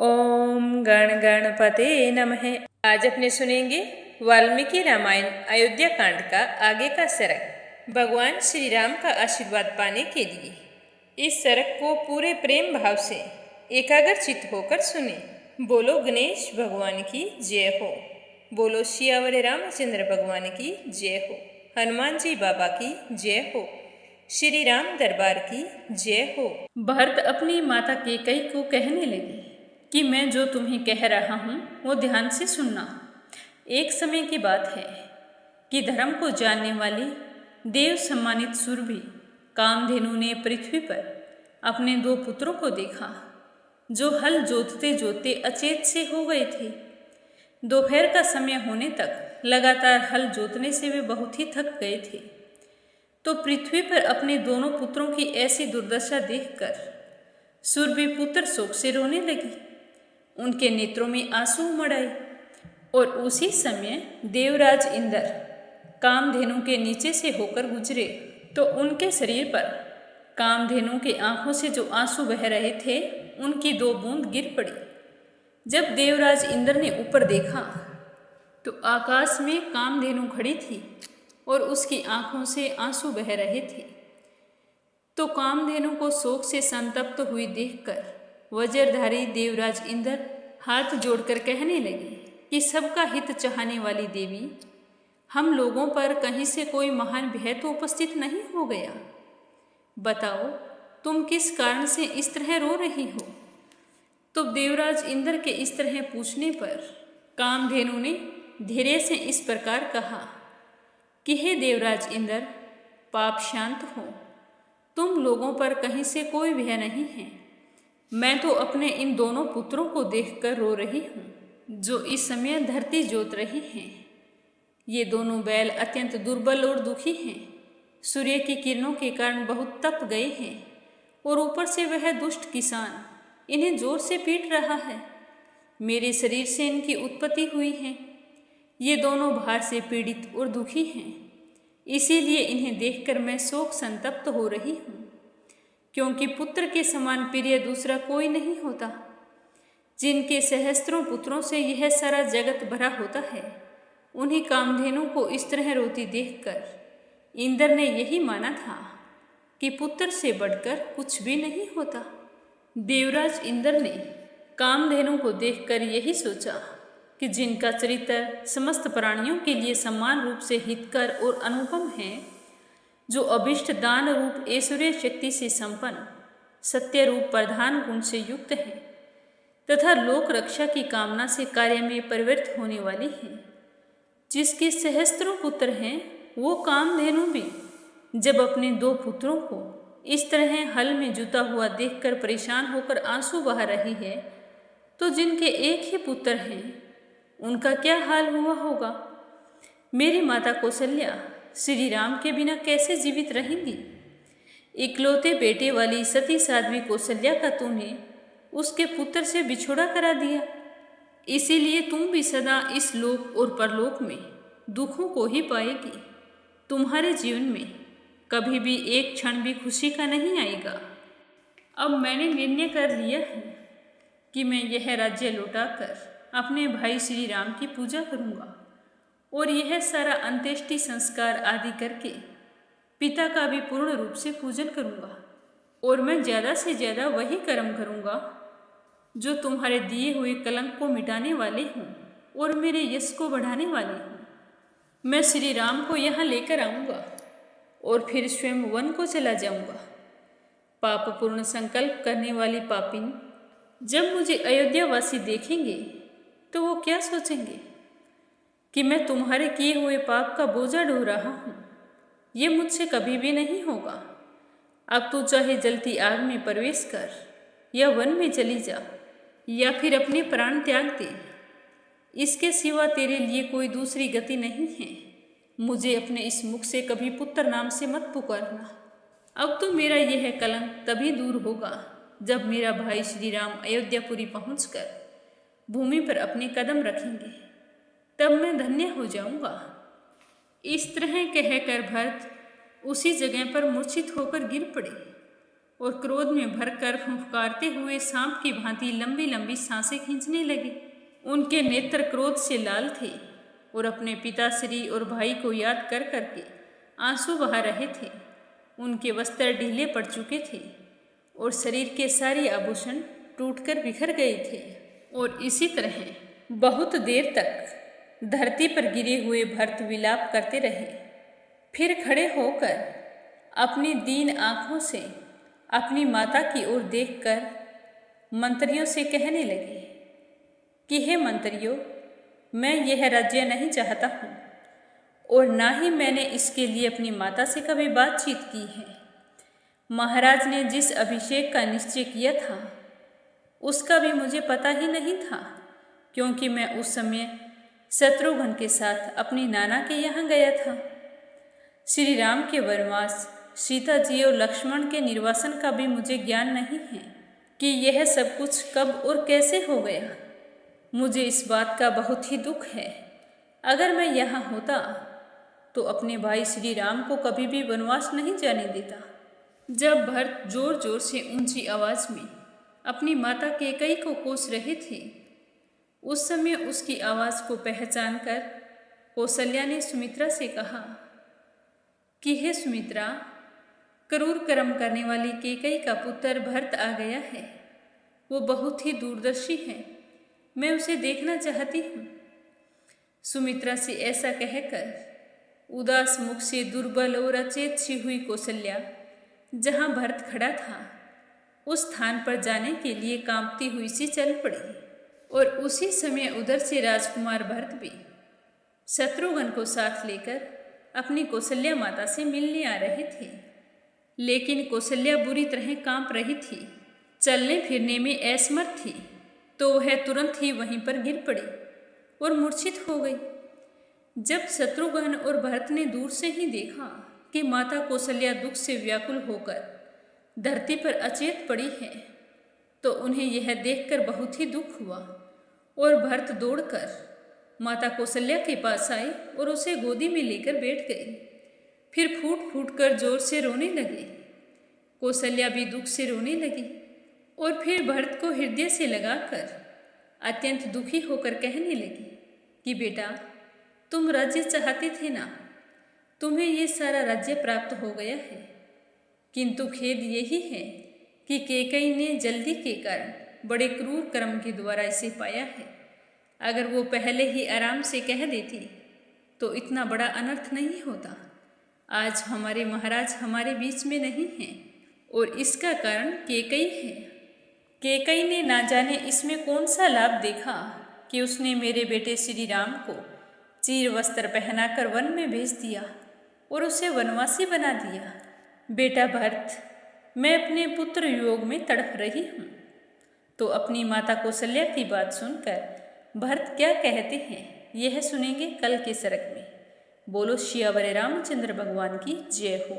ओम गण गणपते नमः। आज अपने सुनेंगे वाल्मीकि रामायण अयोध्या कांड का आगे का सरक। भगवान श्री राम का आशीर्वाद पाने के लिए इस सरक को पूरे प्रेम भाव से एकाग्रचित्त होकर सुने। बोलो गणेश भगवान की जय हो। बोलो सियावर रामचंद्र भगवान की जय हो। हनुमान जी बाबा की जय हो। श्री राम दरबार की जय हो। भरत अपनी माता कैकेयी को कहने लगे कि मैं जो तुम्हें कह रहा हूँ वो ध्यान से सुनना। एक समय की बात है कि धर्म को जानने वाली देव सम्मानित सुरभि कामधेनु ने पृथ्वी पर अपने दो पुत्रों को देखा जो हल जोतते जोतते अचेत से हो गए थे। दोपहर का समय होने तक लगातार हल जोतने से वे बहुत ही थक गए थे। तो पृथ्वी पर अपने दोनों पुत्रों की ऐसी दुर्दशा देखकर सुरभि पुत्र शोक से रोने लगी। उनके नेत्रों में आंसू उमड़ आए और उसी समय देवराज इंद्र कामधेनु के नीचे से होकर गुजरे तो उनके शरीर पर कामधेनु की आंखों से जो आंसू बह रहे थे उनकी दो बूंद गिर पड़ी। जब देवराज इंद्र ने ऊपर देखा तो आकाश में कामधेनु खड़ी थी और उसकी आंखों से आंसू बह रहे थे। तो कामधेनु को शोक से संतप्त हुई देखकर वज्रधारी देवराज इंद्र हाथ जोड़कर कहने लगे कि सबका हित चाहने वाली देवी, हम लोगों पर कहीं से कोई महान भय तो उपस्थित नहीं हो गया। बताओ तुम किस कारण से इस तरह रो रही हो। तो देवराज इंद्र के इस तरह पूछने पर कामधेनु ने धीरे से इस प्रकार कहा कि हे देवराज इंद्र, पाप शांत हो। तुम लोगों पर कहीं से कोई भय नहीं है। मैं तो अपने इन दोनों पुत्रों को देखकर रो रही हूँ जो इस समय धरती जोत रही हैं। ये दोनों बैल अत्यंत दुर्बल और दुखी हैं। सूर्य की किरणों के कारण बहुत तप गए हैं और ऊपर से वह दुष्ट किसान इन्हें जोर से पीट रहा है। मेरे शरीर से इनकी उत्पत्ति हुई है। ये दोनों भार से पीड़ित और दुखी हैं। इसीलिए इन्हें देखकर मैं शोक संतप्त हो रही हूँ, क्योंकि पुत्र के समान प्रिय दूसरा कोई नहीं होता। जिनके सहस्त्रों पुत्रों से यह सारा जगत भरा होता है, उन्हीं कामधेनु को इस तरह रोती देखकर इंद्र ने यही माना था कि पुत्र से बढ़कर कुछ भी नहीं होता। देवराज इंद्र ने कामधेनु को देखकर यही सोचा कि जिनका चरित्र समस्त प्राणियों के लिए समान रूप से हितकर और अनुपम है, जो अभिष्ट दान रूप ऐश्वर्य शक्ति से संपन्न, सत्य रूप प्रधान गुण से युक्त है तथा लोक रक्षा की कामना से कार्य में परिवर्तित होने वाली है, जिसके सहस्त्रों पुत्र हैं, वो कामधेनु भी जब अपने दो पुत्रों को इस तरह हल में जुता हुआ देखकर परेशान होकर आंसू बहा रही है, तो जिनके एक ही पुत्र हैं उनका क्या हाल हुआ होगा। मेरी माता कौशल्या श्री राम के बिना कैसे जीवित रहेंगी। इकलौते बेटे वाली सती साध्वी कौशल्या का तूने उसके पुत्र से बिछोड़ा करा दिया। इसीलिए तुम भी सदा इस लोक और परलोक में दुखों को ही पाएगी। तुम्हारे जीवन में कभी भी एक क्षण भी खुशी का नहीं आएगा। अब मैंने निर्णय कर लिया है कि मैं यह राज्य लौटाकर अपने भाई श्री राम की पूजा करूँगा और यह सारा अंत्येष्टि संस्कार आदि करके पिता का भी पूर्ण रूप से पूजन करूँगा। और मैं ज़्यादा से ज़्यादा वही कर्म करूँगा जो तुम्हारे दिए हुए कलंक को मिटाने वाले हों और मेरे यश को बढ़ाने वाले हों। मैं श्री राम को यहाँ लेकर आऊँगा और फिर स्वयं वन को चला जाऊँगा। पापपूर्ण संकल्प करने वाली पापिन जब मुझे अयोध्यावासी देखेंगे तो वो क्या सोचेंगे कि मैं तुम्हारे किए हुए पाप का बोझा ढो रहा हूँ। ये मुझसे कभी भी नहीं होगा। अब तू चाहे जलती आग में प्रवेश कर या वन में चली जा या फिर अपने प्राण त्याग दे, इसके सिवा तेरे लिए कोई दूसरी गति नहीं है। मुझे अपने इस मुख से कभी पुत्र नाम से मत पुकारना। अब तो मेरा यह कलंक तभी दूर होगा जब मेरा भाई श्री राम अयोध्यापुरी पहुँचकर भूमि पर अपने कदम रखेंगे, तब मैं धन्य हो जाऊंगा। इस तरह कहकर भरत उसी जगह पर मूर्छित होकर गिर पड़े। और क्रोध में भरकर फुफकारते हुए सांप की भांति लंबी लंबी सांसें खींचने लगे। उनके नेत्र क्रोध से लाल थे और अपने पिताश्री और भाई को याद कर करके आंसू बहा रहे थे। उनके वस्त्र ढीले पड़ चुके थे और शरीर के सारे आभूषण टूटकर बिखर गए थे। और इसी तरह बहुत देर तक धरती पर गिरे हुए भरत विलाप करते रहे। फिर खड़े होकर अपनी दीन आंखों से अपनी माता की ओर देखकर मंत्रियों से कहने लगे कि हे मंत्रियों, मैं यह राज्य नहीं चाहता हूँ और ना ही मैंने इसके लिए अपनी माता से कभी बातचीत की है। महाराज ने जिस अभिषेक का निश्चय किया था उसका भी मुझे पता ही नहीं था, क्योंकि मैं उस समय शत्रुघ्न के साथ अपनी नाना के यहाँ गया था। श्री राम के वनवास, सीता जी और लक्ष्मण के निर्वासन का भी मुझे ज्ञान नहीं है कि यह सब कुछ कब और कैसे हो गया। मुझे इस बात का बहुत ही दुख है। अगर मैं यहाँ होता तो अपने भाई श्री राम को कभी भी वनवास नहीं जाने देता। जब भरत जोर जोर से ऊंची आवाज में अपनी माता कैकेयी को कोस रहे थे, उस समय उसकी आवाज को पहचान कर कौशल्या ने सुमित्रा से कहा कि हे सुमित्रा, क्रूर कर्म करने वाली कैकेयी का पुत्र भरत आ गया है। वो बहुत ही दूरदर्शी है, मैं उसे देखना चाहती हूँ। सुमित्रा से ऐसा कहकर उदास मुख से दुर्बल और अचेत सी हुई कौशल्या जहाँ भरत खड़ा था उस स्थान पर जाने के लिए कांपती हुई सी चल पड़ी। और उसी समय उधर से राजकुमार भरत भी शत्रुघ्न को साथ लेकर अपनी कौशल्या माता से मिलने आ रहे थे। लेकिन कौशल्या बुरी तरह कांप रही थी, चलने फिरने में असमर्थ थी, तो वह तुरंत ही वहीं पर गिर पड़ी और मूर्छित हो गई। जब शत्रुघ्न और भरत ने दूर से ही देखा कि माता कौशल्या दुख से व्याकुल होकर धरती पर अचेत पड़ी है, तो उन्हें यह देखकर बहुत ही दुख हुआ और भरत दौड़कर माता कौशल्या के पास आए और उसे गोदी में लेकर बैठ गए। फिर फूट फूट कर जोर से रोने लगे। कौशल्या भी दुख से रोने लगी और फिर भरत को हृदय से लगाकर अत्यंत दुखी होकर कहने लगी कि बेटा, तुम राज्य चाहते थे ना, तुम्हें ये सारा राज्य प्राप्त हो गया है, किंतु खेद यही है कि कैकेयी ने जल्दी के कारण बड़े क्रूर कर्म के द्वारा इसे पाया है। अगर वो पहले ही आराम से कह देती तो इतना बड़ा अनर्थ नहीं होता। आज हमारे महाराज हमारे बीच में नहीं हैं और इसका कारण कैकेयी है। कैकेयी ने ना जाने इसमें कौन सा लाभ देखा कि उसने मेरे बेटे श्री राम को चीर वस्त्र पहनाकर वन में भेज दिया और उसे वनवासी बना दिया। बेटा भरत, मैं अपने पुत्र योग में तड़प रही हूँ। तो अपनी माता कौशल्या की बात सुनकर भरत क्या कहते हैं यह सुनेंगे कल के सरग में। बोलो सियावर रामचंद्र भगवान की जय हो।